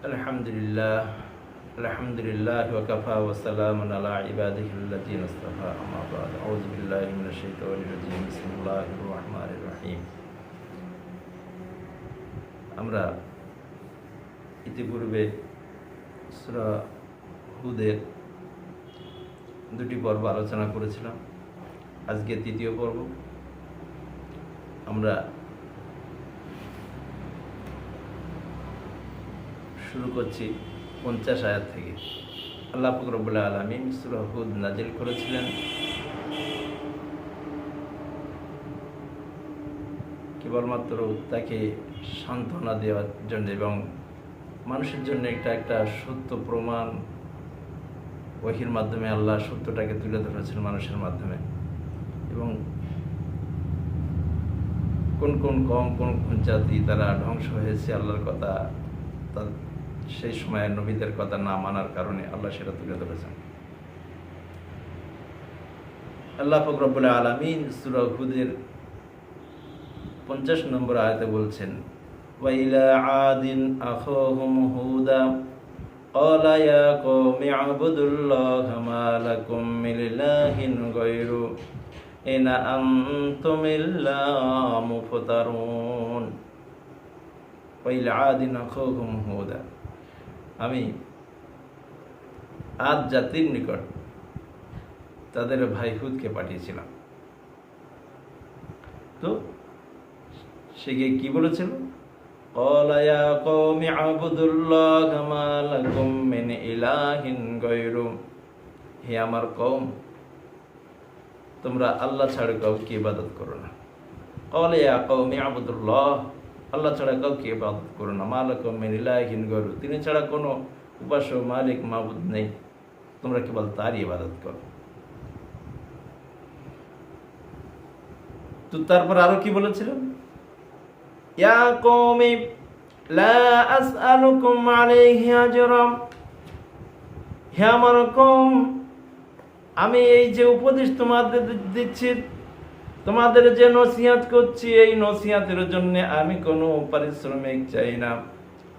আলহামদুলিল্লাহ আলহামদুলিল্লাহ ওয়া কাফা ওয়া সালামুন আলা ইবাদিহিল্লাযীনা ইসতাফা আম্মা বা'দ আউযু বিল্লাহি মিনাশ শাইতানির রাজীম বিসমিল্লাহির রহমানির রহিম। আমরা ইতিপূর্বে সূরা হুদের দুটি পর্ব আলোচনা করেছিলাম। আজকে তৃতীয় পর্ব। আমরা শুরু করছি 50 আয়াত থেকে। আল্লাহ পাক রব্বুল আলামিন সূরা হুদ নাজিল করেছিলেন কেবলমাত্র তাকে সান্ত্বনা দেওয়ার জন্য এবং মানুষের জন্য একটা সত্য প্রমাণ ওহীর মাধ্যমে আল্লাহ সত্যটাকে তুলে ধরেছেন মানুষের মাধ্যমে। এবং কোন কোন কম কোন কোন জাতি তারা ধ্বংস হয়েছে আল্লাহর কথা সেই সময়ের নবীদের কথা না মানার কারণে আল্লাহ সেটা তুলে ধরেছেন। আল্লাহ পাক রব্বুল আলামিন সূরা হুদের 50 নম্বর আয়াতে বলছেন, ওয়া ইলা আদিন আখাহুম হুদা ক্বালা ইয়া কওমি আ'বুদুল্লাহা মা লাকুম মিন ইলাহিন গায়রু ইন আনতুম ইল্লা মুফতারুন। ওয়া ইলা আদিন আখাহুম হুদা, আমি আদ জাতির নিকট তাদের ভাই হুদকে পাঠিয়েছিলাম। তো সে গিয়ে কি বলেছিল? ক্বালা ইয়া কওমি আ'বুদুল্লাহা মা লাকুম মিন ইলাহিন গায়রু, হে আমার কওম, তোমরা আল্লাহ ছাড়া কাউকে ইবাদত করো না। ক্বালা ইয়া কওমি আ'বুদুল্লাহ, আল্লাহ ছাড়া কাউকে ইবাদত করো না। মা লাকুম মিন ইলাহিন গায়রু, তিনি ছাড়া কোনো উপাস্য মালিক মাবুদ নেই, তোমরা কেবল তারই ইবাদত করো। তো তারপর আরো কি বলেছিলেন? ইয়া কওমি লা আসআলুকুম আলাইহি আজরা, হে আমার কওম, আমি এই যে উপদেশ তোমাদের দিচ্ছি, তোমাদের যে নসিহত করছি, এই নসিহতের জন্য আমি কোনো পারিশ্রমিক চাই না,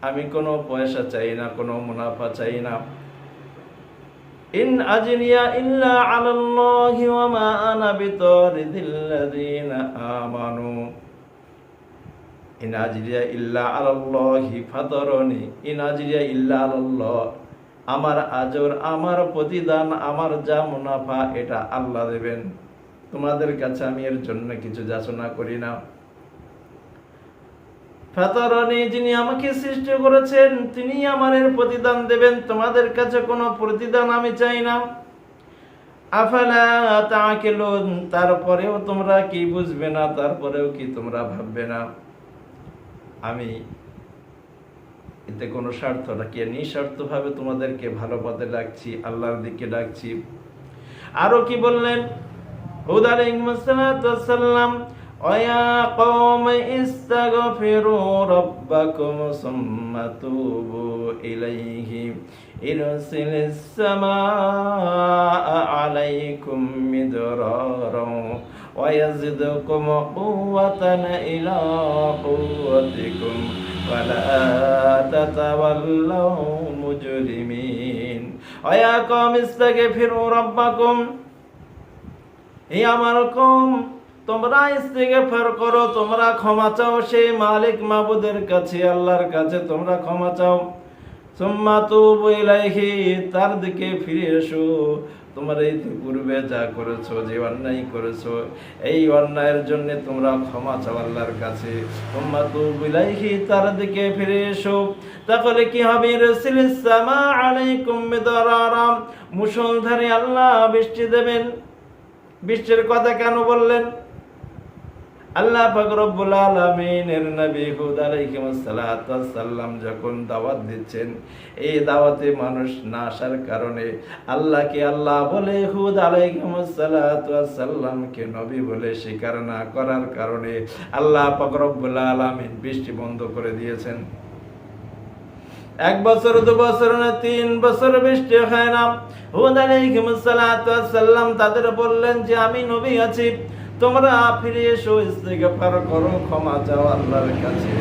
আমি কোনো পয়সা চাই না, কোনো মুনাফা চাই না। ইন আজরিয়া ইল্লা আলাল্লাহি ওয়া মা আনা বিতারিদিল্লাযিনা আমানু। ইন আজরিয়া ইল্লা আলাল্লাহি ফাতারানি, ইন আজরিয়া ইল্লা আলাল্লাহ, আমার আজর, আমার প্রতিদান, আমার যা মুনাফা এটা আল্লাহ দেবেন। তোমাদের কাছে আমি এর জন্য কিছু যাচনা করি না। ফাতারানি, যিনি আমাকে সৃষ্টি করেছেন তিনি আমার এর প্রতিদান দেবেন, তোমাদের কাছে কোনো প্রতিদান আমি চাই না। আফালা তাআকিলুন, তারপরেও তোমরা কি বুঝবে না? তারপরেও কি তোমরা ভাববে না? আমি এতে কোনো স্বার্থ রাখিয়ে নিঃস্বার্থভাবে তোমাদেরকে ভালো পথে ডাকছি, আল্লাহর দিকে ডাকছি। আরো কি বললেন হুদ আলাইহিস সালাম? ওয়া কওমি ইস্তাগফিরু রাব্বাকুম সুম্মা তুবু ইলাইহি ইরসিলিস সামাআ আলাইকুম মিদরারা ওয়া ইয়াজিদকুম কুওয়াতান ইলা কুওয়াতিকুম ওয়া লা তাতাওয়াল্লাউ মুজরিমিন। ওয়া কওমি ইস্তাগফিরু রাব্বাকুম, হে আমার কওম, তোমরা ইস্তিগফার করো, তোমরা ক্ষমা চাও সেই মালিক মাবুদের কাছে, আল্লাহর কাছে তোমরা ক্ষমা চাও। সুম্মা তুবু ইলাইহি, তার দিকে ফিরে এসো। তোমরা এই পূর্বে যা করেছো, যে অন্যায় করেছো, এই অন্যায়ের জন্য তোমরা ক্ষমা চাও আল্লাহর কাছে। সুম্মা তুবু ইলাইহি, তার দিকে ফিরে এসো। তাহলে কি হবে? ইরসিলিস সামা আলাইকুম মিদরারা, মুষলধারে আল্লাহ বৃষ্টি দেবেন। বৃষ্টির কথা কেন বললেন? আল্লাহ পাক রব্বুল আলামিনের নবী হুদ আলাইহিস সালাম যখন দাওয়াত দিচ্ছেন, এই দাওয়াতে মানুষ না আসার কারণে আল্লাহকে আল্লাহ বলে, হুদ আলাইহিস সালামকে নবী বলে স্বীকার না করার কারণে আল্লাহ পাক রব্বুল আলামিন বৃষ্টি বন্ধ করে দিয়েছেন। 1 বছর 2 বছর না 3 বছর বৃষ্টি হয় না। হুদ আলাইহিস সালাম তাদের বললেন যে আমি নবী আছি, তোমরা ফিরে এসো, ইস্তিগফার করো, ক্ষমা চাও আল্লাহর কাছে।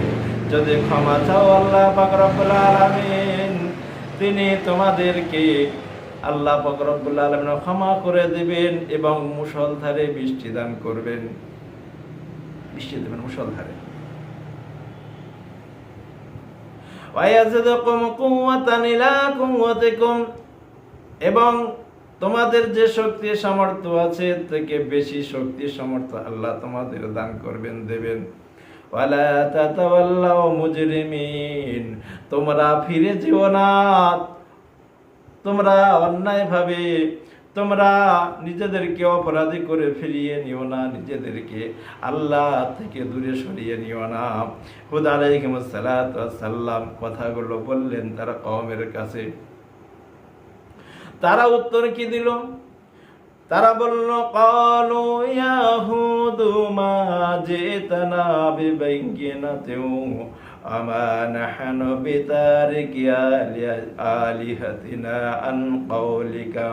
যদি ক্ষমা চাও আল্লাহ পাক রব্বুল আলামিন তিনি তোমাদেরকে আল্লাহ পাক রব্বুল আলামিন ক্ষমা করে দিবেন এবং মুষলধারে বৃষ্টি দান করবেন, বৃষ্টি দেবেন মুষলধারে। ওয়ায়াজিদুকুম কুওয়াতান ইলা কুওয়াতিকুম, এবং তোমাদের যে শক্তি সামর্থ্য আছে থেকে বেশি শক্তি সামর্থ্য আল্লাহ তোমাদের দান করবেন, দেবেন। ওয়ালা তাতাওয়াল্লাউ মুজরিমিন, তোমরা ফিরে যেও না, তোমরা অন্যায়ভাবে তোমরা নিজেদেরকে অপরাধী করে ফিরিয়ে নিও না, নিজেদেরকে আল্লাহ থেকে দূরে সরিয়ে নিও না। হুদ আলাইহিস সালাতু ওয়াস সালাম কথাগুলো বললেন তারা কওমের কাছে। তারা উত্তর কি দিল? তারা বলল, ক্বালু ইয়া হুদু মা জিতনা বিবাইয়িনাতিন আমা নাহনু বিতারিকি আলিহাতিনা আন কওলিকা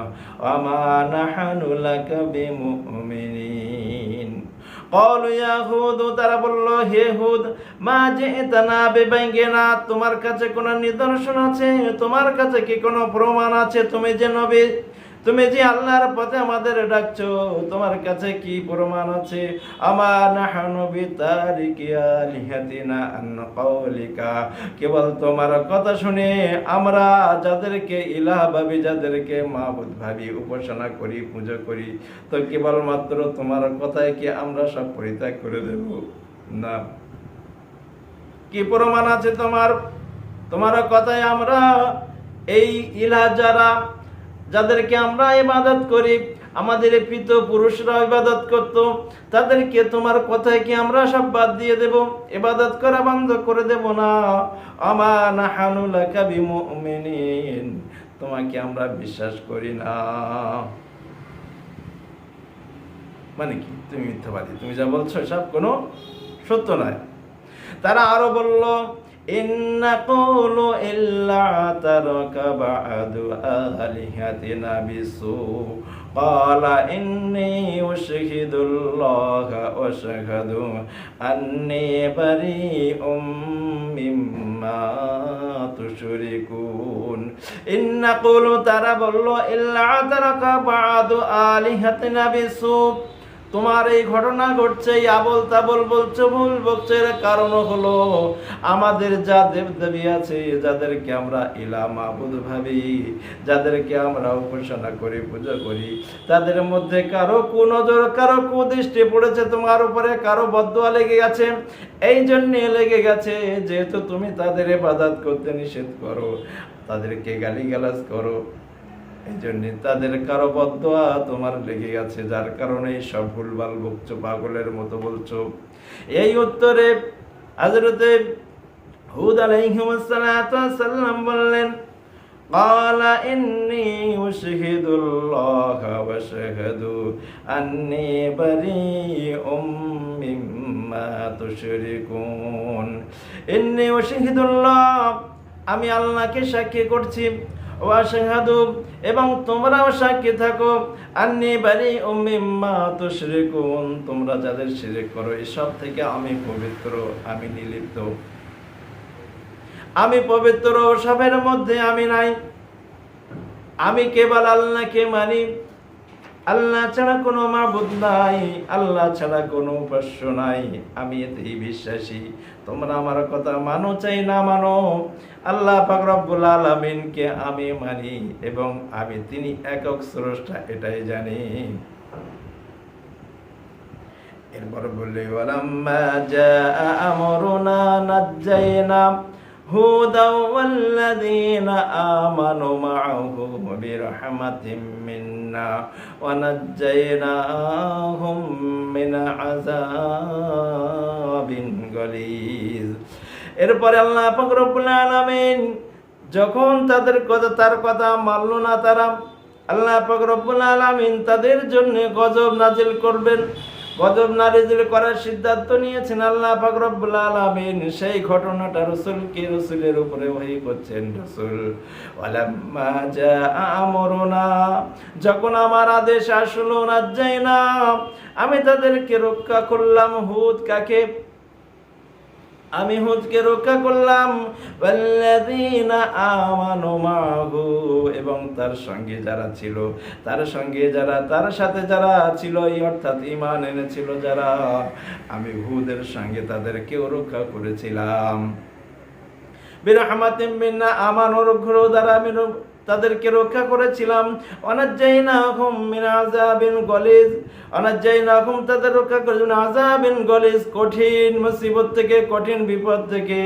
আমা নাহনু লাকা বিমুমিনিন। ক্বালু ইয়া হুদ, তারা বলল, হে হুদ, মা জিতনা বিবাইয়িনা, তোমার কাছে কোনো নিদর্শন আছে? তোমার কাছে কি কোনো প্রমাণ আছে? তুমি যে নবী, তুমি যে আল্লাহর পথে আমাদের ডাকছো, তোমার কাছে কি প্রমাণ আছে? আমা নাহনু বিতারিকি আলিহাতিনা আন কওলিকা, কেবল তোমার কথা শুনে আমরা যাদেরকে ইলাহ ভাবি, যাদেরকে মাবুদ ভাবি, উপাসনা করি, পূজা করি, তো কেবলমাত্র তোমার কথায় কি আমরা সব পরিত্যাগ করে দেব? না। কি প্রমাণ আছে তোমার? তোমার কথায় আমরা এই ইলাহ যাদেরকে আমরা ইবাদত করি, আমাদের পিত পুরুষরা ইবাদত করত, তাদেরকে তোমার কথায় কি আমরা সব বাদ দিয়ে দেব, ইবাদত করা বন্ধ করে দেব? না। আমা নাহানু লাকা বিমুমিনিন, তোমাকে আমরা বিশ্বাস করি না। মানে কি? তুমি মিথ্যাবাদী, তুমি যা বলছো সব কোনো সত্য নয়। তারা আরো বলল, ইন্নাকুলু ইল্লা তারাকা বা'দু আলিহাতিনা বিসু ক্বালা ইন্নী উশহিদুল্লাহা ওয়া শাহাদু আন্নী বারীউম মিম্মা তুশরিকুন। ইন্নাকুলু, তারা বলল, ইল্লা তারাকা বা'দু আলিহাতিনা বিসু, তোমার এই ঘটনা ঘটছে, আবল তাবল বলছো, ভুল বকছো, এর কারণ হলো আমাদের যা দেবদেবী আছে, যাদেরকে আমরা ইলা মাবুদ ভাবি, যাদেরকে আমরা উপাসনা করি, পূজা করি, তাদের মধ্যে কারো কুনজর, কারো কুদৃষ্টি পড়েছে তোমার উপরে, কারো বদদুয়া লেগে গেছে। এই জন্য লেগে গেছে যেহেতু তুমি তাদের ইবাদত করতে নিষেধ করো, তাদেরকে গালিগালাজ করো, এই জন্য তাদের কারো বদদুয়া তোমার লেগে গেছে, যার কারণে সব ভুলভাল বকছো, পাগলের মতো বলছো। এই উত্তরে হযরতে হুদ আলাইহিস সালাম বললেন, ক্বালা ইন্নী উশহিদুল্লাহা ওয়া শাহাদু আন্নী বারীউম মিম্মা তুশরিকুন। ইন্নী উশহিদুল্লাহ, আমি আল্লাহকে সাক্ষী করছি, ওয়া শাহাদু, এবং তোমরাও সাক্ষী থাকো, আন্নী বারীউম মিম্মা তুশরিকুন, তোমরা যাদের শিরক করো এসব থেকে আমি পবিত্র, আমি নির্লিপ্ত, আমি পবিত্র, সবের মধ্যে আমি নাই। আমি কেবল আল্লাহকে মানি, আল্লাহ ছাড়া কোনো মাবুদ নাই, আল্লাহ ছাড়া কোনো উপাস্য নাই, আমি এতেই বিশ্বাসী। তোমরা আমার কথা মানো চাই না মানো, আল্লাহ পাক রব্বুল আলামিনকে আমি মানি এবং আমি তিনি একক স্রষ্টা এটাই জানি। এরপর বললে, ওয়ালাম্মা জাআ আমরুনা নাজ্জাইনা হুদা ওয়াল্লাযীনা আমানু মা'আহু বিরহমাতিম মিন্না ওয়া নাজ্জাইনাহুম মিন আযাবিন গালিজ। এরপরে আল্লাহ পাক রব্বুল আলামিন যখন তার কথা মানল না তারা, আল্লাহ পাক রব্বুল আলামিন তাদের জন্য গজব নাজিল করবেন। গজব নাজিল করার সিদ্ধান্ত নিয়েছেন আল্লাহ পাক রব্বুল আলামিন। সেই ঘটনাটা রাসূলের উপরে ওহী করছেন। রাসূল, ওয়ালাম্মা জাআ আমরুনা, যখন আমার আদেশ আসলো, নাজ্জাইনা, আমি তাদেরকে রক্ষা করলাম। হুদ কাকে? আমি হুদকে রক্ষা করলাম, ওয়াল্লাযীনা আমানু মাহু, এবং তার সঙ্গে যারা ছিল, তার সঙ্গে যারা, তার সাথে যারা ছিল, এই অর্থাৎ ঈমান এনেছিল যারা, আমি হুদের সঙ্গে তাদেরকেও রক্ষা করেছিলাম। বিরহমাতিম মিন্না, আমার অনুগ্রহ দ্বারা আমি তাদেরকে রক্ষা করেছিলাম। অনাজ্জাইনাহুম মিন আযাবিন গলিজ, অনাজ্জাইনাহুম, তাদের রক্ষা করেছিলাম আযাবিন গলিজ, কঠিন মুসিবত থেকে, কঠিন বিপদ থেকে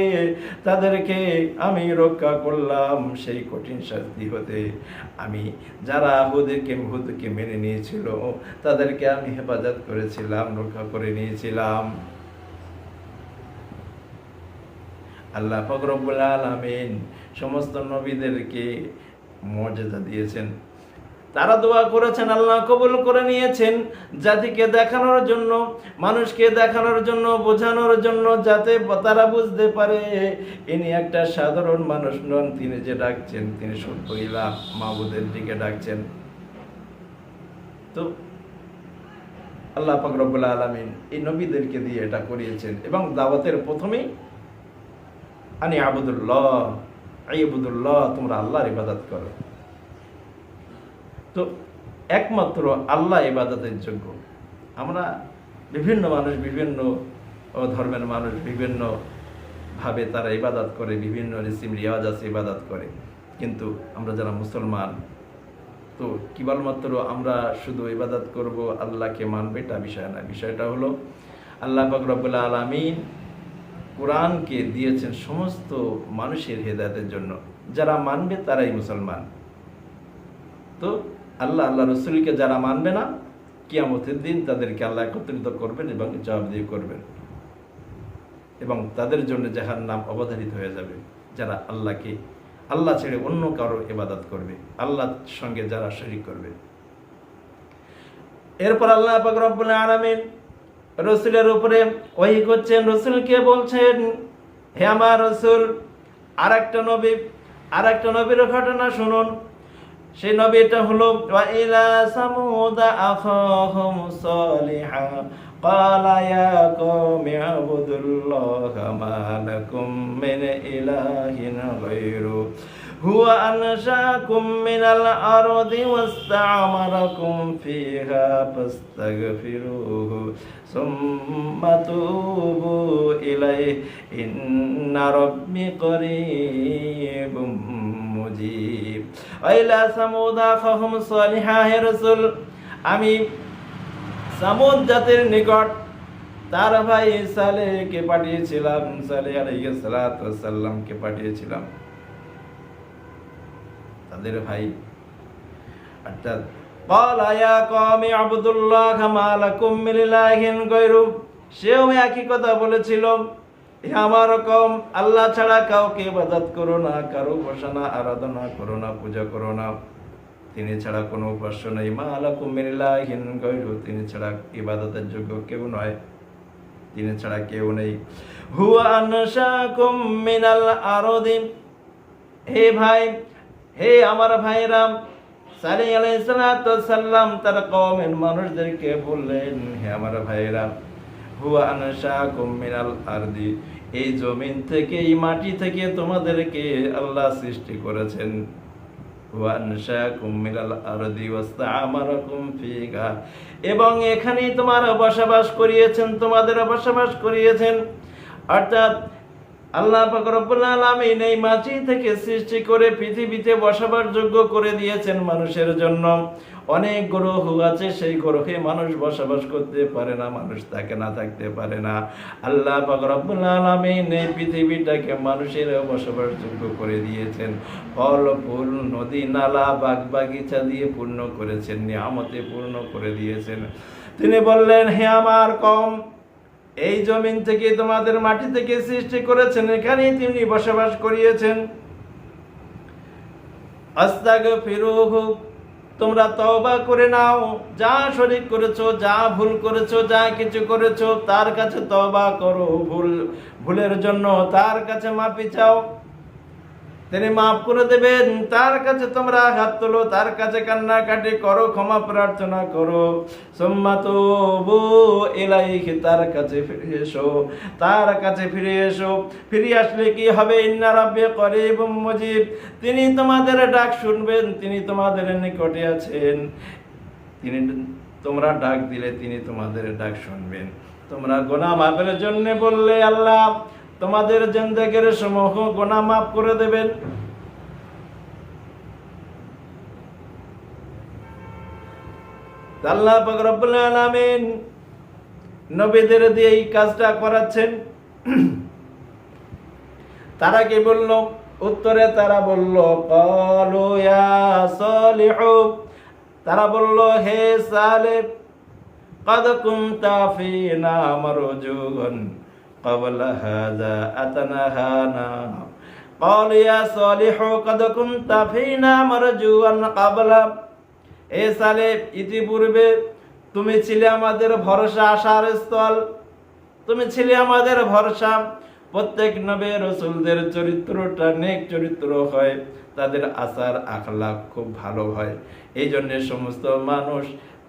তাদেরকে আমি রক্ষা করলাম, সেই কঠিন শাস্তি হতে। আমি যারা হুদকে মেনে নিয়েছিল তাদেরকে আমি হেফাজত করেছিলাম, রক্ষা করে নিয়েছিলাম। আল্লাহ পাক রব্বুল আলামিন সমস্ত নবীদেরকে মর্যাদা দিয়েছেন। তারা দোয়া করেছেন, আল্লাহ কবুল করে নিয়েছেন, জাতিকে দেখানোর জন্য, মানুষকে দেখানোর জন্য, বোঝানোর জন্য, যাতে তারা বুঝতে পারে ইনি একটা সাধারণ মানুষ নন, তিনি যে ডাকছেন তিনি সত্য ইলাহ, মাবুদের দিকে ডাকছেন। তো আল্লাহ পাক রব্বুল আলামিন এই নবীদেরকে দিয়ে এটা করিয়েছেন। এবং দাওয়াতের প্রথমেই আনি আবুদুল্লাহ, তোমরা আল্লাহর ইবাদত করো। তো একমাত্র আল্লাহ ইবাদতের যোগ্য। আমরা বিভিন্ন মানুষ, বিভিন্ন ধর্মের মানুষ বিভিন্ন ভাবে তারা ইবাদত করে, বিভিন্ন রিসিম রিওয়াজ আছে ইবাদত করে, কিন্তু আমরা যারা মুসলমান, তো কেবলমাত্র আমরা শুধু ইবাদত করব, আল্লাহকে মানবে, এটা বিষয় না। বিষয়টা হলো আল্লাহ পাক রব্বুল আলামিন কোরআনকে দিয়েছেন সমস্ত মানুষের হেদায়েতের জন্য, যারা মানবে তারাই মুসলমান। তো আল্লাহ রসুলকে যারা মানবে না, কিয়ামতের দিন তাদেরকে আল্লাহ একত্রিত করবেন এবং জবাবদিহি করবেন, এবং তাদের জন্য জাহান্নাম অবধারিত হয়ে যাবে। যারা আল্লাহ ছেড়ে অন্য কারো ইবাদত করবে, আল্লাহর সঙ্গে যারা শরীক করবে। এরপর আল্লাহ পাক রব্বুল আলামিন রসুলের উপরে ওহী করছেন, রসুলকে বলছেন, হে আমার রসুল, আর একটা নবীর ঘটনা শুনুন। সেই নবীটা হলো ওয়া ইলা সামুদা আখাহুম সালিহা ক্বালা ইয়া কওমি আবুদুল্লাহা মা লাকুম মিন ইলাহিন গায়রু হুয়া আনশাকুম মিনাল আরদি ওয়াস্তা'মারাকুম ফিহা ফাস্তাগফিরুহু সুম্মা তুবু ইলাইহি ইন্না রাব্বি করিবুম মুজিব। আইলা সামুদা আখাহুম সালিহা, হে রাসূল, আমি সামুদ জাতির নিকট তার ভাই সালেহকে পাঠিয়েছিলাম, সালেহ আলাইহিস সালাতু ওয়াস সালামকে পাঠিয়েছিলাম, তাদের ভাই। অর্থাৎ ক্বালা ইয়া কওমি আবুদুল্লাহা মা লাকুম মিন ইলাহিন গায়রু, সেও একই কথা বলেছিল, হে আমার কওম, আল্লাহ ছাড়া কাউকে ইবাদত করো না, কারো উপাসনা আরাধনা করো না, পূজা করো না, তিনি ছাড়া কোনো উপাস্য নেই। মা লাকুম মিন ইলাহিন গায়রু, তিনি ছাড়া ইবাদতের যোগ্য কেউ নয়, তিনি ছাড়া কেউ নেই। হুয়া আনশাকুম মিনাল আরদি, হে আমার ভাইরা, সালেহ আলাইহিস সালাতু ওয়াস সালাম তার কওমের মানুষদেরকে বললেন, হে আমার ভাইরা, হুয়া আনশাকুম মিনাল আরদি, এই জমিন থেকে, এই মাটি থেকে তোমাদেরকে আল্লাহ সৃষ্টি করেছেন। হুয়া আনশাকুম মিনাল আরদি ওয়াস্তা'মারাকুম ফিহা, এবং এখানেই তোমার বসবাস করিয়েছেন, তোমাদের বসবাস করিয়েছেন। অর্থাৎ আল্লাহ পাক রব্বুল আলামিন এই মাটি থেকে সৃষ্টি করে পৃথিবীতে বসবাস যোগ্য করে দিয়েছেন মানুষের জন্য। অনেক গ্রহ আছে, সেই গ্রহে মানুষ বসবাস করতে পারে না, মানুষ তাকে না থাকতে পারে না। আল্লাহ পাক রব্বুল আলামিন এই পৃথিবীটাকে মানুষের বসবাস যোগ্য করে দিয়েছেন, ফল ফুল, নদী নালা, বাগ বাগিচা দিয়ে পূর্ণ করেছেন, নিয়ামতে পূর্ণ করে দিয়েছেন। তিনি বললেন, হে আমার কওম, এই জমিন থেকে, তোমাদের মাটি থেকে সৃষ্টি করেছেন, এখানেই তিনি বসবাস করিয়েছেন। আস্তাগফিরুহু, তোমরা তওবা করে নাও, যা শরীক করেছো, যা ভুল করেছো, যা কিছু করেছো, তার কাছে তওবা করো, ভুলের জন্য তার কাছে মাফি চাও। তিনি মাফ করে দেবেন। তার কাছে তোমরা হাত তোলো, তার কাছে কান্নাকাটি করো, ক্ষমা প্রার্থনা করো। সুম্মা তুবু ইলাইহি, তার কাছে ফিরে এসো, তার কাছে ফিরে এসো। ফিরে আসলে কি হবে? ইন্না রাব্বি করিবুম মুজিব, তিনি তোমাদের ডাক শুনবেন, তিনি তোমাদের নিকটে আছেন। তিনি, তোমরা ডাক দিলে তিনি তোমাদের ডাক শুনবেন। তোমরা গুনাহ মাফের জন্য বললে আল্লাহ তোমাদের জিন্দেগীর সমূহ গুনাহ মাফ করে দেবেন। আল্লাহ পাক রব্বুল আলামিন নবীদের দিয়ে এই কাজটা করাচ্ছেন। তারা কি বলল? উত্তরে তারা বলল ক্বালু ইয়া সালিহু, তারা বলল হে সালেহ, قد كنت فينا مرجوا قبل هذا أتنهانا قال يا صالح قد كنت فينا مرجوا قبل, এ সালেহ, ইতিপূর্বে তুমি ছিলে আমাদের ভরসা, আশার স্থল, তুমি ছিলে আমাদের ভরসা। প্রত্যেক নবী রাসূলদের চরিত্রটা নেক চরিত্র হয়, তাদের আচার আখলাক খুব ভালো হয়। এই জন্য সমস্ত মানুষ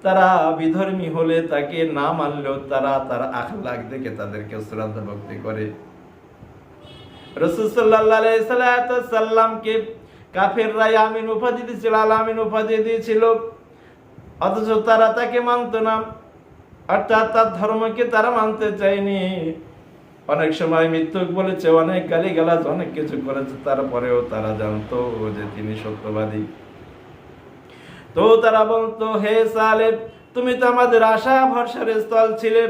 তারা বিধর্মী হলে তাকে না মানলেও তারা তার আখলাক দেখে তাদেরকে শ্রদ্ধা ভক্তি করে। রাসূল সাল্লাল্লাহু আলাইহি সাল্লামকে কাফেররা আমিন উপাধি দিয়েছিল, আল আমিন উপাধি দিয়েছিল, অথচ তারা তাকে মানত না, অর্থাৎ তার ধর্মকে তারা মানতে চায়নি। অনেক সময় মিথ্যুক বলেছে, অনেক গালিগালাজ, অনেক কিছু করেছে, তারপরেও তারা জানতো যে তিনি সত্যবাদী। তো তারা বলতো হে সালেহ, তুমি তো আমাদের আশা ভরসার স্থল ছিলে,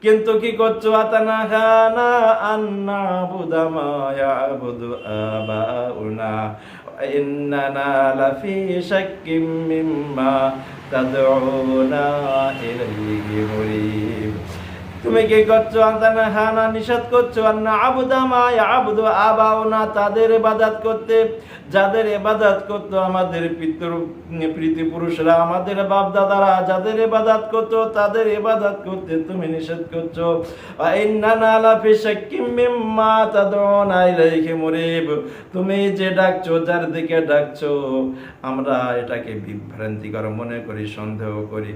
কিন্তু কি করছো? আতানাহানা আন্না বুদা মা ইয়াবুদু আবাউনা ইন্নানা লাফি শাক্কিম মিম্মা তাদউনা ইলাইহি মুরিব। তুমি কি করছো? আতানাহানা, নিষেধ করছো, আন্না আবুদা মা ইয়াবুদু আবাউনা, তাদের ইবাদত করতে, যাদের ইবাদত করতো আমাদের পিতৃপুরুষরা, আমাদের বাপ দাদারা যাদের ইবাদত করতো তাদের ইবাদত করতে তুমি নিষেধ করছো। ইন্নানা লাফি শাক্কিম মিম্মা তাদউনা ইলাইহি মুরিব, তুমি যে ডাকছো, যার দিকে ডাকছো, আমরা এটাকে বিভ্রান্তিকর মনে করি, সন্দেহ করি,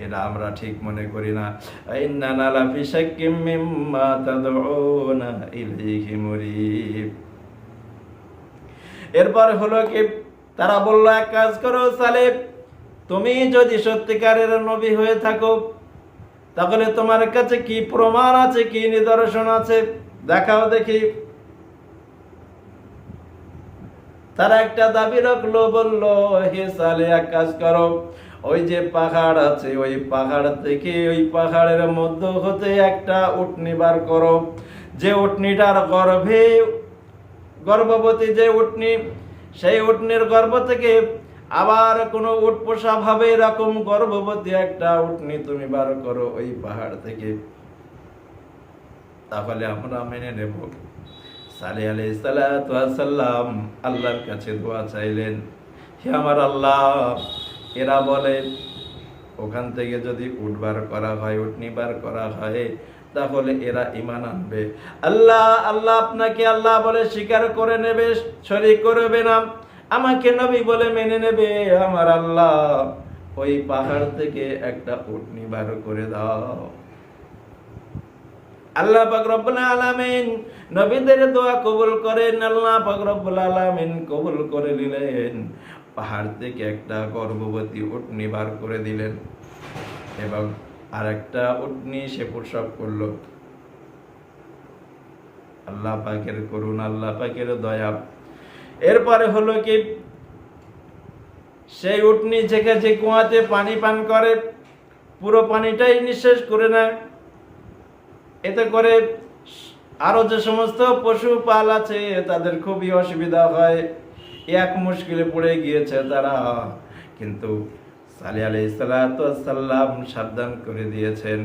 এটা আমরা ঠিক মনে করি না। ইন্নানা লাফি শাক্কিম মিম্মা তাদউনা ইলাইহি মুরিব। এরপর হলো কি, তারা বলল এক কাজ করো সালেহ, তুমি যদি সত্যিকারের নবী হয়ে থাকো তাহলে তোমার কাছে কি প্রমাণ আছে, কি নিদর্শন আছে, দেখাও দেখি। তারা একটা দাবি রাখলো, বলল হে সালেহ, এক কাজ করো, ওই যে পাহাড় আছে, ওই পাহাড় থেকে, ওই পাহাড়ের মধ্য হতে একটা উটনি বার করো, যে উটনিটার গর্ভে, গর্ভবতী যে উটনি, সেই উটনির গর্ভ থেকে আবার কোন উট পোষা ভাবে এরকম গর্ভবতী একটা উটনি তুমি বার করো ওই পাহাড় থেকে, তাহলে আমরা মেনে নেব। সালেহ আলাইহিস সালাম আল্লাহর কাছে দোয়া চাইলেন, হে আমার আল্লাহ, এরা বলে ওখান থেকে যদি উট বার করা হয়, উটনি বার করা হয়, তাহলে এরা ঈমান আনবে। আল্লাহ, আল্লাহ আপনাকে আল্লাহ বলে স্বীকার করে নেবে, শরীক করবে না, আমাকে নবী বলে মেনে নেবে। আমার আল্লাহ, ওই পাহাড় থেকে একটা উটনি বার করে দাও। আল্লাহ পাক রব্বুল আলামিন নবীদের দোয়া কবুল করেন। আল্লাহ পাক রব্বুল আলামিন কবুল করে নিলেন, পাহাড় থেকে একটা গর্ভবতী উটনি বার করে দিলেন এবং আরেকটা উটনি সে প্রসব করলো। আল্লাহ পাকের করুণা, আল্লাহ পাকের দয়া। এরপরে হলো কি, সেই উটনি থেকে যে কুয়াতে পানি পান করে, পুরো পানিটাই নিঃশেষ করে নেয়। এতে করে আরো যে সমস্ত পশু পাল আছে তাদের খুবই অসুবিধা হয়, এক মুশকিলে পড়ে গিয়েছে তারা। কিন্তু সালেহ আলাইহিস সালাম সাবধান করে দিয়েছেন,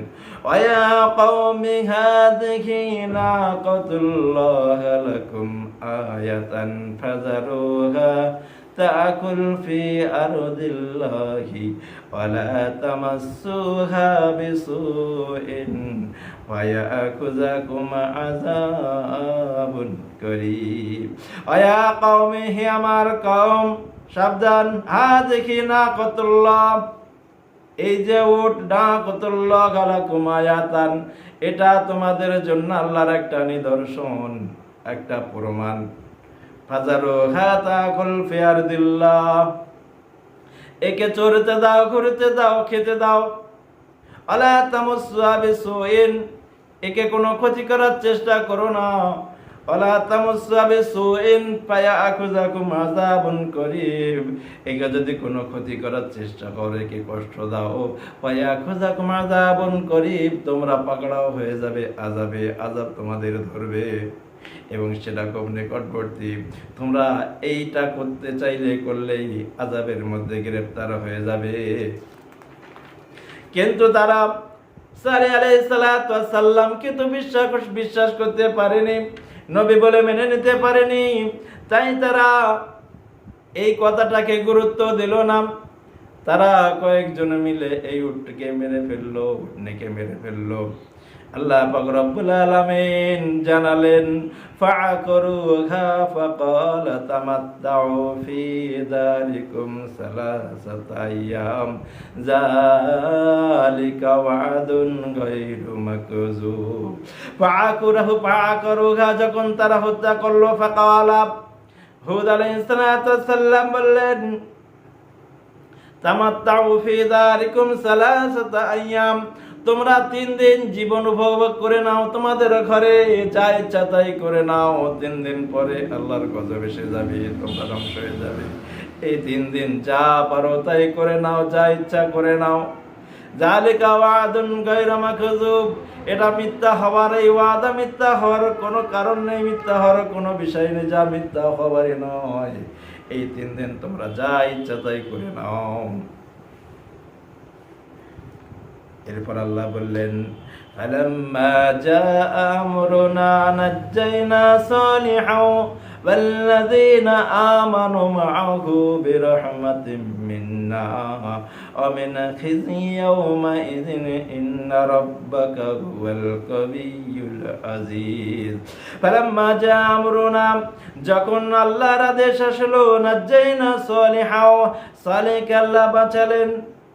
ওয়া কওমি হাযিহি নাকাতুল্লাহ লাকুম আয়াতান ফাযারুহা তাকুল ফি আরদিল্লাহি ওয়ালা তামাসসুহা বিসুইন ওয়ায়াকুযাকুম আযাবুন কারীম। আয়া কওমি, হে আমার কওম, সাবধান। হাযিহি নাকাতুল্লাহ, এই যে উট, নাকাতুল্লাহ লাকুম আয়াতান, এটা তোমাদের জন্য আল্লাহর একটা নিদর্শন, একটা প্রমাণ। ফাজারুহা তাকুল ফি আরদিল্লাহ, একে চড়তে দাও, ঘুরতে দাও, খেতে দাও। আলা তামাসসুহা বিসুইন, একে কোনো ক্ষতি করার চেষ্টা করো না। আলা তামাসসুহা বিসুইন ফায়াকুযাকুম আযাবুন কারীব, একে যদি কোনো ক্ষতি করার চেষ্টা করো, একে কষ্ট দাও, ফায়াকুযাকুম আযাবুন কারীব, তোমরা পাকড়াও হয়ে যাবে আযাবে, আযাব তোমাদের ধরবে এবং সেটা খুব নিকটবর্তী। তোমরা এইটা করতে চাইলে করলেই আযাবের মধ্যে গ্রেফতার হয়ে যাবে। কিন্তু তারা সালেহ আলাইহিস সালাতু ওয়াস সালামকে তো বিশ্বাস করতে পারেনি, নবী বলে মেনে নিতে পারেনি। তাই তারা এই কথাটাকে গুরুত্ব দিল না। তারা কয়েকজন মিলে এই উটকে মেরে ফেললো, উটনিকে মেরে ফেললো। আল্লাহ পাক রব্বুল আলামিন জানালেন, ফাআকরুহা ফাকালা তামাত্তাউ ফি দারিকুম সালাসাতা আইয়াম যালিকা ওয়াদুন গায়রু মাকযুব। ফাআকরুহা, যখন তারা হত্যা করলো, ফাকালা, হুদ আলাইহিস সালাতু ওয়াস সালাম বললেন, তামাত্তাউ ফি দারিকুম সালাসাতা আইয়াম, তোমরা 3 দিন জীবন উপভোগ করে নাও, তোমাদের ঘরে যা ইচ্ছা তাই করে নাও। 3 দিন পরে আল্লাহর গজব এসে যাবে, তোমরা ধ্বংস হয়ে যাবে। এই 3 দিন যা পারো তাই করে নাও, যা ইচ্ছা করে নাও। যালিকা ওয়াদুন গায়রু মাকযুব, এটা মিথ্যা হওয়ার, এই ওয়াদা মিথ্যা হওয়ার কোনো কারণ নেই, মিথ্যা হওয়ার কোনো বিষয় নেই, যা মিথ্যা হবারই নয়। এই 3 দিন তোমরা যা ইচ্ছা তাই করে নাও। এরপর আল্লাহ বললেন, ফালাম্মা জাআ আমরুনা নাজ্জাইনা সালিহাও ওয়াল্লাযীনা আমানু মাআহু বিরহমাতিম মিন্না ওয়া মিন খিজি ইয়াওমাইযিন ইন্না রাব্বাকা হুয়াল কাবিয়্যুল আযীজ। ফালাম্মা জাআ আমরুনা, যখন আল্লাহর আদেশ আসলো, নাজ্জাইনা সালিহাও, সালেহকে আল্লাহ বাঁচালেন,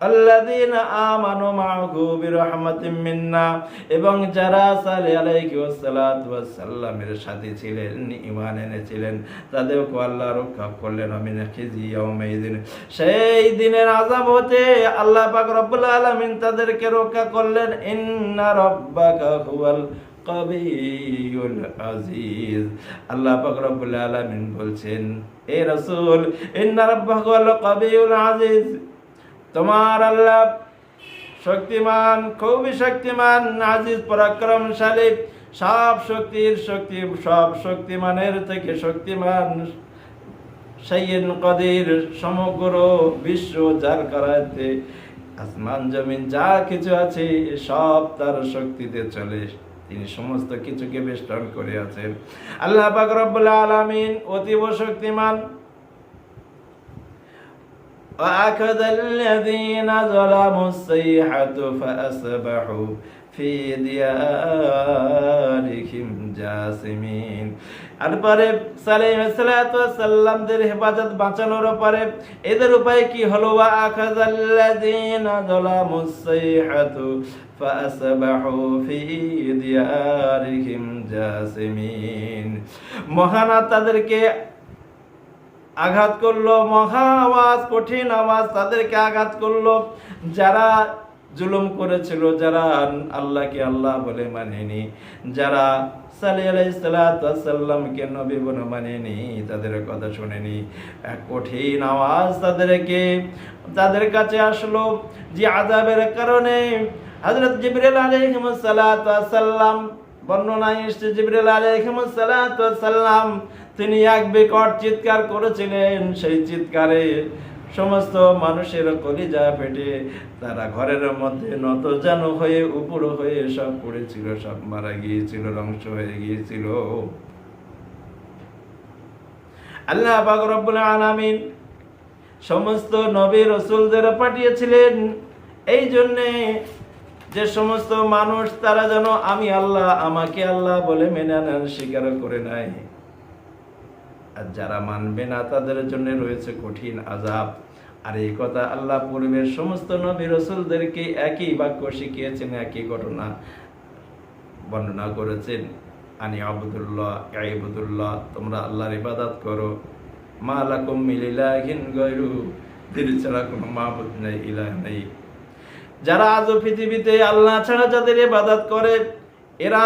আল্লাযীনা আমানু মাআহু বিরহমাতিম মিন্না, এবং যারা সালেহ আলাইহিস সালাতু ওয়াস সালামের সাথে ছিলেন, ঈমান এনেছিলেন, তাদেরকে আল্লাহ রক্ষা করলেন। মিন খিজি ইয়াউমাইযিন, সেই দিনের আযাব হতে আল্লাহ পাক রব্বুল আলামিন তাদেরকে রক্ষা করলেন। ইন্না রাব্বাকা হুয়াল কাবিয়্যুল আযীজ। আল্লাহ পাক রব্বুল আলামিন বলছেন, হে রাসূল, ইন্না রাব্বাকা হুয়াল কাবিয়্যুল আযীজ, তোমার আল্লাহ শক্তিমান, খুবই শক্তিমান, আজিজ পরাক্রমশালী, সব শক্তির শক্তি, সব শক্তিমানের থেকে শক্তিমান, সাইয়্যিদ কাদির, সমগ্র বিশ্ব যার করাতে আসমান জমিন যা কিছু আছে সব তার শক্তিতে চলে, তিনি সমস্ত কিছুকে বেষ্টন করে আছেন। আল্লাহ পাক রব্বুল আলামিন অতীব শক্তিমান। وأخذ الذين ظلموا الصيحة فأصبحوا في ديارهم جاثمين। তারপরে সালেহ আলাইহিস সালাতু ওয়াস সালামদের হেফাজত বাঁচানোর পরে এদের উপায় কি হলো? وأخذ الذين ظلموا الصيحة فأصبحوا في ديارهم جاثمين। মহানা তাদেরকে আঘাত করলো, মহা আওয়াজ, কঠিন আওয়াজ তাদেরকে আঘাত করলো। যারা জুলুম করেছিল, যারা আল্লাহকে আল্লাহ বলে মানেনি, যারা সালেহ আলাইহিস সালাতু ওয়াস সালামকে নবী বলে মানেনি, তাদের কথা শুনেনি, এক কঠিন আওয়াজ তাদের কাছে আসলো। যে আযাবের কারণে হযরত জিবরিল আলাইহিস সালাতু ওয়াস সালাম, বর্ণনায় এসেছে জিবরিল আলাইহিস সালাতু ওয়াস সালাম তিনি এক বিকট চিৎকার করেছিলেন। সেই চিৎকারে সমস্ত মানুষের কলিজা ফেটে তারা ঘরের মধ্যে নতজানু হয়ে উপর হয়ে সব পড়েছিল, সব মারা গিয়েছিল, ধ্বংস হয়ে গিয়েছিল। আল্লাহ পাক রব্বুল আলামিন সমস্ত নবী রাসূলদের পাঠিয়েছিলেন এই জন্যে যে সমস্ত মানুষ তারা যেন আমি আল্লাহ, আমাকে আল্লাহ বলে মেনে নেন, স্বীকার করে নাই। আর যারা মানবে না তাদের জন্য রয়েছে কঠিন আযাব। আর এই কথা আল্লাহ পূর্বের সমস্ত নবী রাসূলদেরকে একই বাক্য শিখিয়েছেন, একই ঘটনা বর্ণনা করেছেন। আনি আবুদুল্লাহ ইবাদুল্লাহ, তোমরা আল্লাহর ইবাদত করো। মা লাকুম মিন ইলাহিন গায়রু, তিনি ছাড়া কোনো মাবুদ নেই, ইলাহ নেই। যারা আজও পৃথিবীতে আল্লাহ ছাড়া যাদের ইবাদত করে এরা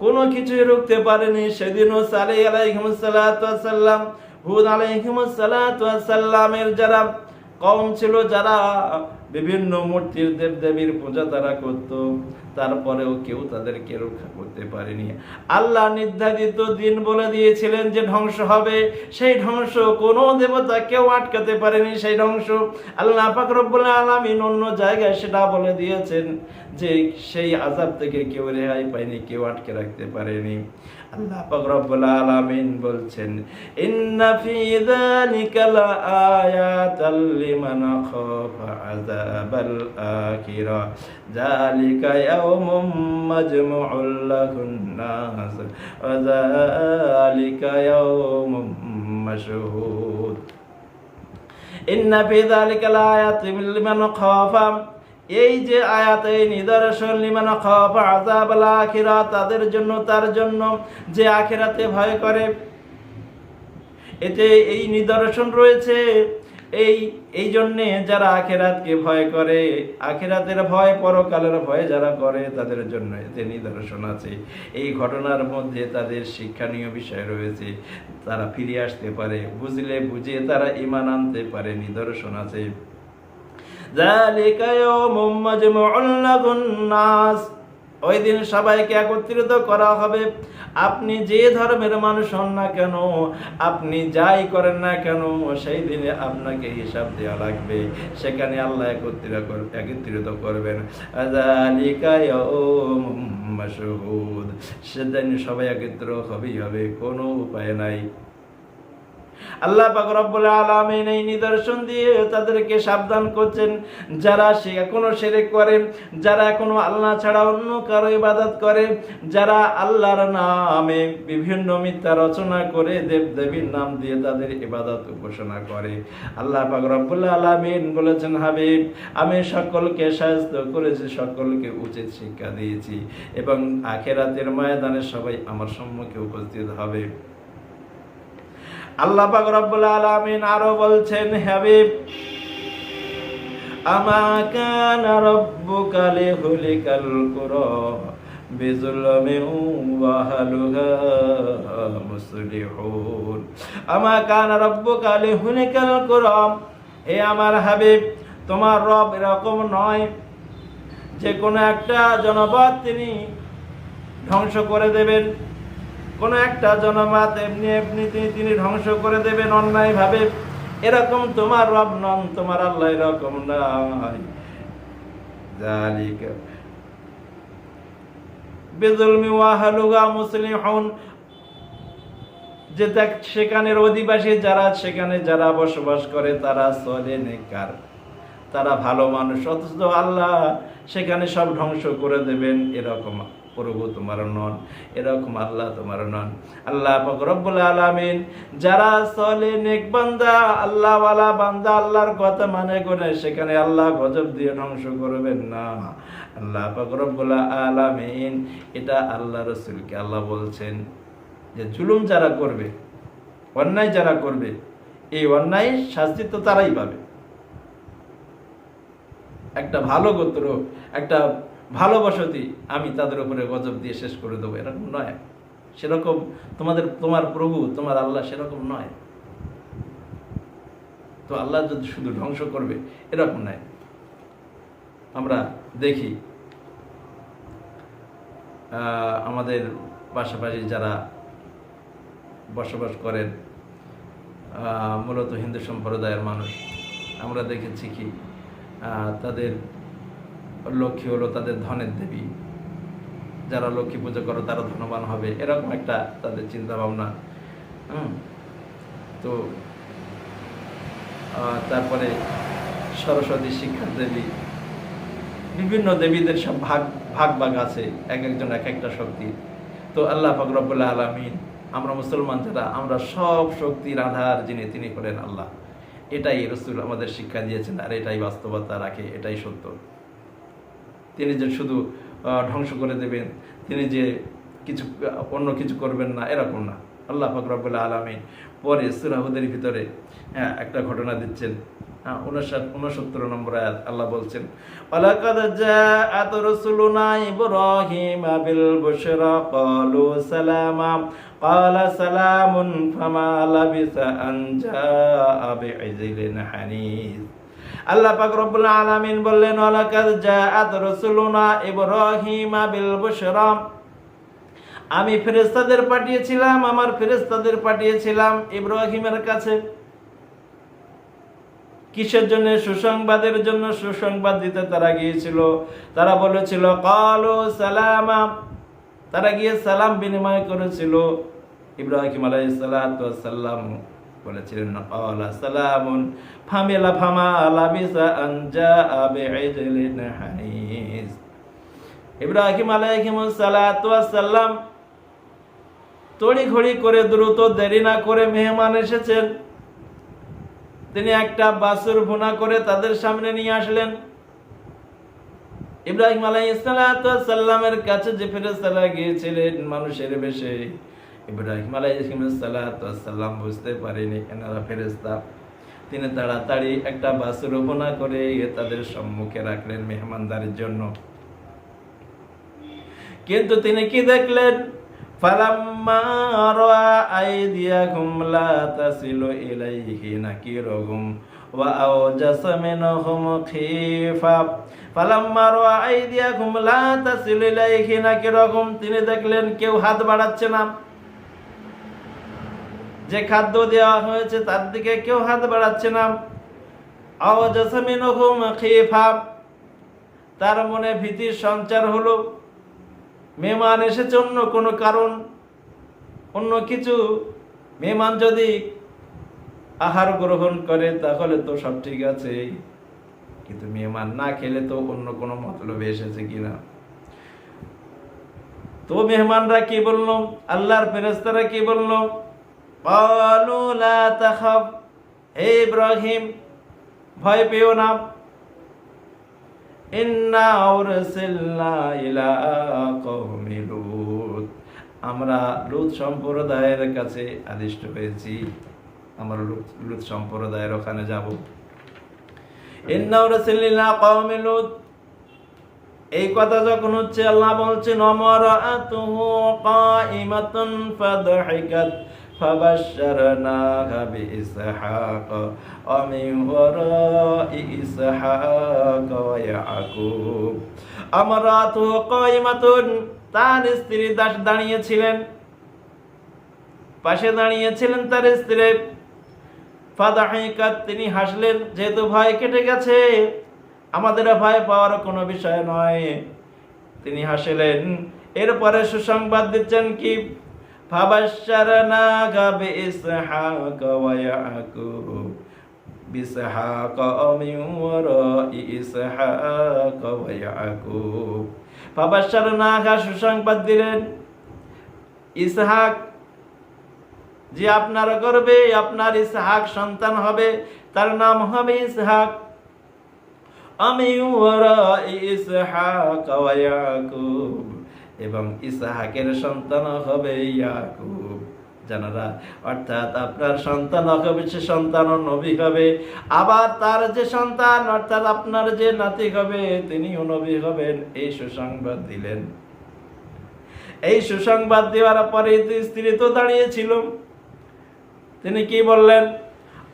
কোনো কিছুই রুখতে পারেনি। সেদিনও সালেহ আলাইহিস সালাতু ওয়াস সালাম, হুদ আলাইহিস সালাতু ওয়াস সালামের যারা কওম ছিল, যারা বিভিন্ন মূর্তির দেবদেবীর পূজা তারা করত, তারপরেও কেউ তাদেরকে রক্ষা করতে পারেনি। আল্লাহ নির্ধারিত দিন বলে দিয়েছিলেন যে ধ্বংস হবে, সেই ধ্বংস কোনো দেবতা কেউ আটকাতে পারেনি। সেই ধ্বংস আল্লাহ পাক রব্বুল আলামিন অন্য জায়গায় সেটা বলে দিয়েছেন যে সেই আযাব থেকে কেউ রেহাই পায়নি, কেউ আটকে রাখতে পারেনি। আল্লাহ পাক রব্বুল আলামিন বলছেন, ইন্না ফি যালিকা লাআয়াতাল লিমান খাফা আযাবাল আখিরাহ যালিকা ইয়াউমুম মাজমুউল লাহুন নাস ওয়া যালিকা ইয়াউমুম মাশহুদ। ইন্না ফি যালিকা লাআয়াতাল লিমান খাফা, এই যে আয়াত, এই নিদর্শন, লিমান খাফা আযাবাল আখিরাহ, তাদের জন্য, তার জন্য যে আখিরাতে ভয় করে। এতে এই নিদর্শন রয়েছে। এই জন্যে যারা আখিরাতকে ভয় করে, আখিরাতের ভয়, পরকালের ভয় যারা করে তাদের জন্য এতে নিদর্শন আছে। এই ঘটনার মধ্যে তাদের শিক্ষণীয় বিষয় রয়েছে, তারা ফিরে আসতে পারে, বুঝলে বুঝে তারা ঈমান আনতে পারে, নিদর্শন আছে। যালিকা ইয়াউমুম মাজমুউল লাহুন নাস, ওই দিন সবাইকে একত্রিত করা হবে। আপনি যে ধর্মের মানুষ হন না কেন, আপনি যাই করেন না কেন, সেই দিনে আপনাকে হিসাব দেওয়া লাগবে। সেখানে আল্লাহ একত্রিত করবেন। যালিকা ইয়াউমুম মাশহুদ, সেদিন সবাই একত্র হবেই হবে, কোনো উপায় নাই। আল্লাহ পাক রব্বুল আলামিন এই নিদর্শন দিয়ে তাদেরকে সাবধান করছেন, যারা এখনো শিরক করে, যারা এখনো আল্লাহ ছাড়া অন্য কারো ইবাদত করে, যারা আল্লাহর নামে বিভিন্ন মিথ্যা রচনা করে দেবদেবীর নাম দিয়ে তাদের ইবাদত উপাসনা করে। আল্লাহ পাক রব্বুল আলামিন বলেছেন, হাবিব, আমি সকলকে শায়েস্তা করেছি, সকলকে উচিত শিক্ষা দিয়েছি, এবং আখিরাতের ময়দানে সবাই আমার সম্মুখে উপস্থিত হবে। আল্লাহ পাক রব্বুল আলামিন আরো বলছেন, হাবিব, আমা কানা রাব্বুকা লিহুলিকাল কুরা বিযুলমিন ওয়া আহলুহা মুসলিহুন। আমা কানা রাব্বুকা লিহুলিকাল কুরা, হে আমার হাবিব, তোমার রব এরকম নয় যে কোনো একটা জনপদ তিনি ধ্বংস করে দেবেন, কোন একটা জনমত এমনি এমনি তিনি ধ্বংস করে দেবেন অন্যায়ভাবে। এরকম তোমার রব নন, তোমার আল্লাহ এরকম নয়। যালিকা বিযুলমি ওয়া আহলুহা মুসলিহুন, যে সেখানের অধিবাসী যারা, সেখানে যারা বসবাস করে তারা সলে নেককার, তারা ভালো মানুষ, অথচ আল্লাহ সেখানে সব ধ্বংস করে দেবেন। এরকম প্রভু তোমার নন, এরকম আল্লাহ তোমার নন। আল্লাহ পাক রব্বুল আলামিন যারা সলে নেক বান্দা, আল্লাহ ওয়ালা বান্দা, আল্লাহর কথা মানে করে, সেখানে আল্লাহ গজব দিয়ে ধ্বংস করবেন না। আল্লাহ পাক রব্বুল আলামিন এটা আল্লাহ রাসূলকে আল্লাহ বলছেন যে জুলুম যারা করবে, অন্যায় যারা করবে, এই অন্যায় শাস্তি তো তারাই পাবে। একটা ভালো গোত্র, একটা ভালো বসতি আমি তাদের উপরে গজব দিয়ে শেষ করে দেবো, এরকম নয়। সেরকম তোমার প্রভু, তোমার আল্লাহ সেরকম নয়। তো আল্লাহ যদি শুধু ধ্বংস করবে এরকম নয়। আমরা দেখি আমাদের পাশাপাশি যারা বসবাস করেন, মূলত হিন্দু সম্প্রদায়ের মানুষ, আমরা দেখেছি কি তাদের লক্ষ্মী হলো তাদের ধনের দেবী। যারা লক্ষ্মী পুজো করো তারা ধনবান হবে, এরকম একটা তাদের চিন্তা ভাবনা। তো তারপরে সরস্বতী, শিক্ষার দেবী, বিভিন্ন দেবীদের সব ভাগ ভাগ আছে, এক একজন এক একটা শক্তি। তো আল্লাহ পাক রব্বুল আলামিন, আমরা মুসলমান যারা, আমরা সব শক্তির আধার যিনি, তিনি হলেন আল্লাহ। এটাই রাসূল আমাদের শিক্ষা দিয়েছেন, আর এটাই বাস্তবতা রাখে, এটাই সত্য। তিনি যে শুধু ধ্বংস করে দেবেন, তিনি যে কিছু অন্য কিছু করবেন না, এরকম না। আল্লাহ পাক রব্বুল আলামিন পরে সূরা হুদের ভিতরে একটা ঘটনা দিচ্ছেন। 69 নম্বর আয়াত আল্লাহ বলছেন, ওয়ালাকাদ জাআত রাসূলুনা ইব্রাহিমা বিল বুশরা ক্বালু সালামা ক্বালা সালামুন ফামা লাবিসা আন জাআ বিইজলিন হানিজ। আল্লাহ পাক রব্বুল আলামিন বললেন, ওয়ালাকাদ জাআত রাসূলুনা ইব্রাহিমা বিল বুশরা, আমি ফেরেশতাদের পাঠিয়েছিলাম, আমার ফেরেশতাদের পাঠিয়েছিলাম ইব্রাহিমের কাছে। কিসের জন্য? সুসংবাদের জন্য। সুসংবাদ দিতে তারা গিয়েছিল। তারা বলেছিল ক্বালু সালামা, তারা গিয়ে সালাম বিনিময় করেছিল। ইব্রাহিম আলাইহিস সালাতু ওয়াস সালাম বলেছিলেন ক্বালা সালামুন ফামা লাবিসা আন জাআ বিইজলিন হানিজ। ইব্রাহিম আলাইহিস সালাতু ওয়াস সালাম তড়িঘড়ি করে, দ্রুত, দেরি না করে মেহমান এসেছেন। তিনি একটা বাছুর ভুনা করে তাদের সামনে নিয়ে আসলেন। ইব্রাহিম আলাইহিস সালামের কাছে যে ফেরেশতারা গিয়েছিলেন মানুষের বেশে, ইব্রাহিম আলাইহিস সালাম বুঝতে পারেনি এনারা ফেরেশতা। তিনি তাড়াতাড়ি একটা বাছুর ভুনা করে তাদের সম্মুখে রাখলেন মেহমানদারির জন্য। কিন্তু তিনি কি দেখলেন? ফালাম্মা রাআ আইদিয়াকুম লা তাসিলু ইলাইহি নাকিরুহুম ওয়া আওজাসা মিনহুম খিফা। ফালাম্মা রাআ আইদিয়াকুম লা তাসিলু ইলাইহি নাকিরুহুম, তিনি দেখলেন কেউ হাত বাড়াচ্ছে না। যে খাদ্য দেওয়া হয়েছে তার দিকে কেউ হাত বাড়াচ্ছে না। আওজাসা মিনহুম খিফা, তার মনে ভীতির সঞ্চার হলো। মেহমান এসেছে অন্য কোনো কারণ, অন্য কিছু। মেহমান যদি আহার গ্রহণ করে তাহলে তো সব ঠিক আছে, কিন্তু মেহমান না খেলে তো অন্য কোনো মতলবে এসেছে কিনা। তো মেহমানরা কি বলল? আল্লাহর ফেরেশতারা কি বলল? ক্বালু লা তাখাফ, হে ইব্রাহিম ভয় পেও না। ইন্না উরসিলনা ইলা কওমি লূত, আমরা লূত সম্প্রদায়ের কাছে আদিষ্ট হয়েছি, আমরা লূত সম্প্রদায়ের ওখানে যাব। ইন্না উরসিলনা ইলা কওমি লূত, এই কথা যখন হচ্ছে আল্লাহ বলছেন ওয়ামারাআতুহু কাইমাতুন ফাদহিকাত ফাবাশশারনাহা বিইসহাক ওয়া মিন ওয়ারাই ইসহাক ওয়া ইয়াকুব। আমারাতুহু কাইমাতুন, তার স্ত্রী দাঁড়িয়েছিলেন, পাশে দাঁড়িয়েছিলেন তার স্ত্রী। ফাদহিকাত, তিনি হাসলেন, যেহেতু ভয় কেটে গেছে, আমাদের ভয় পাওয়ার কোনো বিষয় নয়। তিনি হাসলেন। এরপরে সুসংবাদ দিচ্ছেন কি? ফাবাশশারনাহা বিইসহাক ওয়া ইয়াকুব বিইসহাক ওয়া মিন ওয়ারাই ইসহাক ওয়া ইয়াকুব। ফাবাশশারনাহা, সুসংবাদ দিলেন ইসহাক, যে আপনার গর্ভে আপনার ইসহাক সন্তান হবে, তার নাম হবে ইসহাক। মিন ওয়ারাই ইসহাক ওয়া ইয়াকুব, এবং ইসহাকের সন্তান হবে ইয়াকুব। জানারা, অর্থাৎ আপনার সন্তান হবে, সে সন্তান নবী হবে। আবার তার যে সন্তান, অর্থাৎ আপনার যে নাতি হবে, তিনিও নবী হবেন। এই সুসংবাদ দিলেন। এই সুসংবাদ দেওয়ার পরে স্ত্রী তো দাঁড়িয়েছিল। তিনি কি বললেন?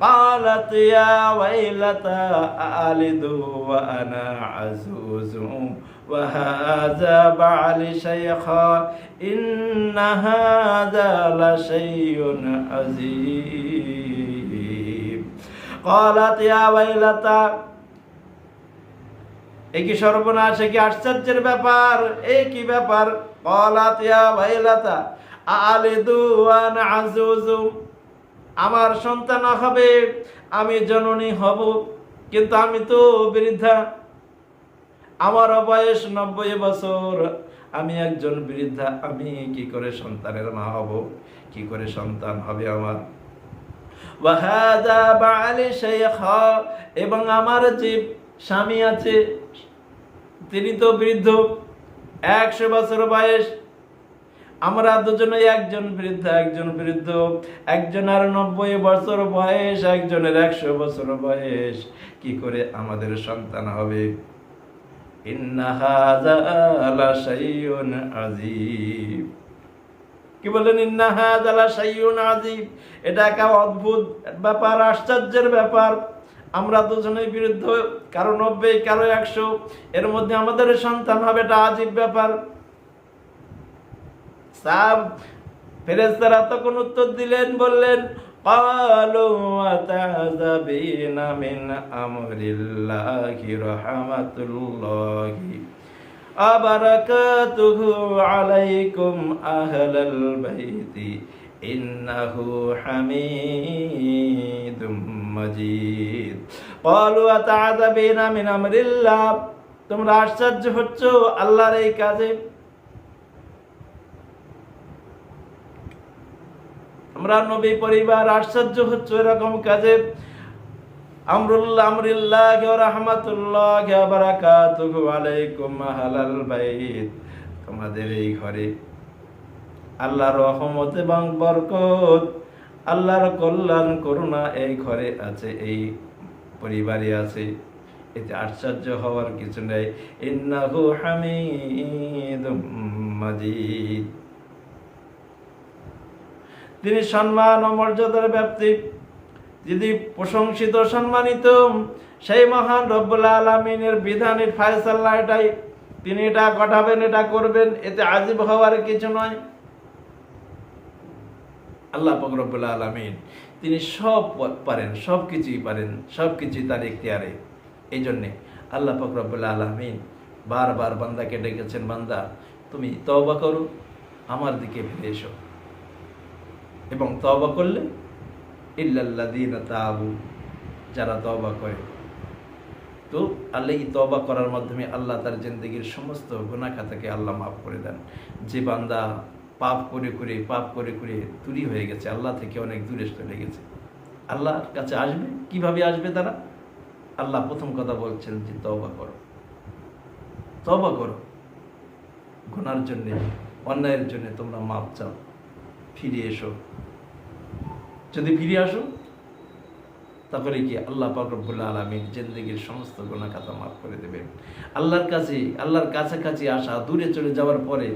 قالت يا ويلتى أألد وأنا عجوز وهذا بعلي شيخا إن هذا لشيء عجيب। قالت يا ويلتى, এই কি সর্বনাশ, কি আশ্চর্যের ব্যাপার, এই কি ব্যাপার? قالت يا ويلتى أألد وأنا عجوز, আমার সন্তান হবে, আমি জননী হব, কিন্তু আমি তো বৃদ্ধা, আমার বয়স 90 বছর, আমি একজন বৃদ্ধা, আমি কি করে সন্তানের মা হব, কি করে সন্তান হবে আমার? ওয়াহাদা বালি শাইখা, এবং আমার যে স্বামী আছে তিনি তো বৃদ্ধ, 100 বছর বয়স, আমরা দুজনে, একজন বৃদ্ধা একজন বৃদ্ধ, একজনের 90 বছর বয়স, একজনের 100 বছর বয়স, কি করে আমাদের সন্তান হবে? ইন্না হাযা লাশাইউন আযীব। কি বলেন? ইন্না হাযা লাশাইউন আযীব, এটা একটা অদ্ভুত ব্যাপার, আশ্চর্যের ব্যাপার। আমরা দুজনেই বৃদ্ধ, কারো 90, কারো 100, এর মধ্যে আমাদের সন্তান হবে, এটা আজীব ব্যাপার। ফেরেশতারা তখন উত্তর দিলেন, বললেন, ক্বালু আতাযাবিনা মিন আমরিল্লাহি রাহমাতুল্লাহি ওয়া বারাকাতুহু আলাইকুম আহলাল বাইতি ইন্নাহু হামিদুম মাজিদ। ক্বালু আতাযাবিনা মিন আমরিল্লাহ, তোমরা আশ্চর্য হচ্ছ আল্লাহর এই কাজে? আমরা নবী পরিবার আশ্চর্য হচ্ছে এরকম কাজে। আমরিল্লাহি ওয়া রাহমাতুল্লাহি ওয়া বারাকাতুহু আলাইকুম আহলাল বাইত, তোমাদের এই ঘরে আল্লাহর রহমত এবং বরকত, আল্লাহর কল্যাণ করুণা এই ঘরে আছে, এই পরিবারে আছে, এতে আশ্চর্য হওয়ার কিছু নেই। ইন্নাহু হামিদুম মাজিদ, তিনি সম্মান ও মর্যাদার ব্যাপ্তি, যদি প্রশংসিত সম্মানিত, সেই মহান রব্বুল আলামিনের বিধানের ফায়সালা এটাই, তিনি এটা ঘটাবেন, এটা করবেন, এতে আজীব হওয়ার কিছু নয়। আল্লাহ পাক রব্বুল আলামিন তিনি সব পারেন, সব কিছুই পারেন, সব কিছুই তার ইখতিয়ারে। এই জন্যে আল্লাহ পাক রব্বুল আলামিন বারবার বান্দাকে ডেকেছেন, বান্দা তুমি তওবা করো, আমার দিকে ফিরে এসো, এবং তওবা করলে ইল্লাল্লাযীনা তাবু, যারা তওবা করে, তো আল্লাহ এই তওবা করার মাধ্যমে আল্লাহ তার জিন্দেগির সমস্ত গুনাহ খাতাকে আল্লাহ মাফ করে দেন। যে বান্দা পাপ করে করে দূরী হয়ে গেছে, আল্লাহ থেকে অনেক দূরে চলে গেছে, আল্লাহর কাছে আসবে কিভাবে আসবে তারা? আল্লাহ প্রথম কথা বলছেন যে তওবা করো, তওবা করো, গুনার জন্য, অন্যায়ের জন্য তোমরা মাপ চাও, ফিরে এসো। যদি ফিরে আসো তারপরে কি আল্লাহ পাক রব্বুল আলামিন জিন্দেগির সমস্ত গুনাহ খাতা মাফ করে দেবেন। আল্লাহর কাছে, আল্লাহর কাছাকাছি আসা, দূরে চলে যাওয়ার পরে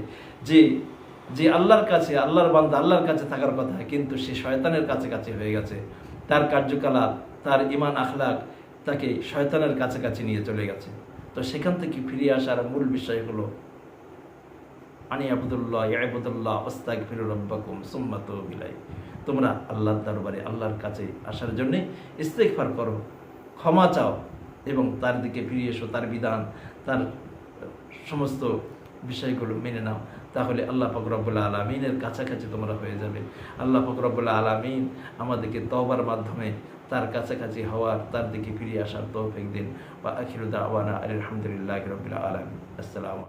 যে আল্লাহর কাছে, আল্লাহর বান্দা আল্লাহর কাছে থাকার কথা, কিন্তু সে শয়তানের কাছাকাছি হয়ে গেছে, তার কার্যকলাপ, তার ঈমান আখলাক তাকে শয়তানের কাছাকাছি নিয়ে চলে গেছে। তো সেখান থেকে ফিরে আসার মূল বিষয় হলো আনি আবুদুল্লাহ ইয়াবুদুল্লাহ আস্তাগফিরু রাব্বাকুম সুম্মা তুবু ইলাইহি, তোমরা আল্লাহর দরবারে, আল্লাহর কাছে আসার জন্য ইস্তেগফার করো, ক্ষমা চাও, এবং তার দিকে ফিরে এসো, তার বিধান, তার সমস্ত বিষয়গুলো মেনে নাও, তাহলে আল্লাহ পাক রব্বুল আলামিনের কাছাকাছি তোমরা হয়ে যাবে। আল্লাহ পাক রব্বুল আলামিন আমাদেরকে তওবার মাধ্যমে তার কাছাকাছি হওয়ার, তার দিকে ফিরে আসার তৌফিক দিন। ওয়া আখিরু দাওয়ানা আলহামদুলিল্লাহি রাব্বিল আলামিন। আসসালামু